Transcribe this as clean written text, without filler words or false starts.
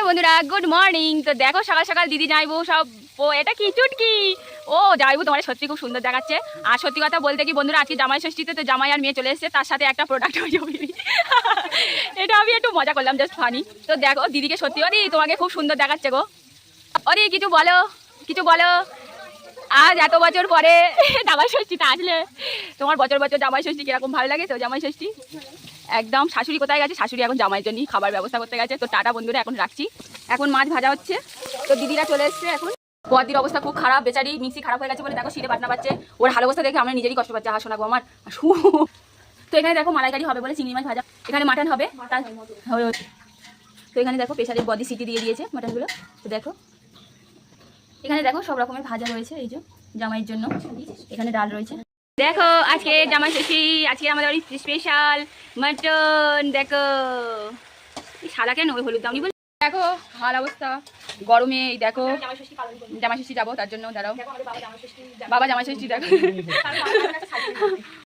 Hello বন্ধুরা, good morning. তো দেখো সকাল সকাল দিদি যাইবো সব। ও এটা কি চুটকি, ও যাইবো তোমার সত্যি খুব সুন্দর দেখাচ্ছে। আর সত্যি কথা বলতে কি বন্ধুরা, আজকে জামাই ষষ্ঠীতে তো জামাই আর মেয়ে চলে এসেছে, তার সাথে একটা প্রোডাক্ট হয়ে যাবে। এটা আমি একটু মজা করলাম, জাস্ট ফানি। তো দেখো দিদিকে সত্যি ওদি তোমাকে খুব সুন্দর দেখাচ্ছে গো। ওদি কিছু বলো, কিছু বলো। আজ এত বছর পরে জামাই ষষ্ঠীটা আসলে তোমার বছর বছর জামাই ষষ্ঠী কিরকম ভালো লাগে? তো জামাই ষষ্ঠী একদম। শাশুড়ি কোথায় গেছে? শাশুড়ি এখন জামাইয়ের জন্য খাবার ব্যবস্থা করতে গেছে। তো টাটা বন্ধুরা, এখন রাখছি। এখন মাছ ভাজা হচ্ছে, তো দিদিরা চলে এসছে। এখন বদির অবস্থা খুব খারাপ, বেচারি মিক্সি খারাপ হয়ে গেছে বলে দেখো শিরে বাটনা পাচ্ছে। ওর হাল অবস্থা দেখে আমরা নিজেরই কষ্ট পাচ্ছে। শোনাবো আমার। তো এখানে দেখো মালাইকারি হবে বলে চিংড়ি মাছ ভাজা, এখানে মাটন হবে। তো এখানে দেখো প্রেসারের বদি সিটি দিয়ে দিয়েছে মাটনগুলো। তো দেখো এখানে দেখো সব রকমের ভাজা রয়েছে, এই যে জামাইয়ের জন্য। এখানে ডাল রয়েছে। দেখো আজকে জামাই ষষ্ঠী, আজকে আমাদের বাড়ি স্পেশাল মাটন। দেখো সাদা কেন, ওই হলুদ দামনি বলে। দেখো হাল অবস্থা গরমে। এই দেখো জামাই ষষ্ঠী যাবো, তার জন্য দাঁড়াও। বাবা জামাই ষষ্ঠী দেখো।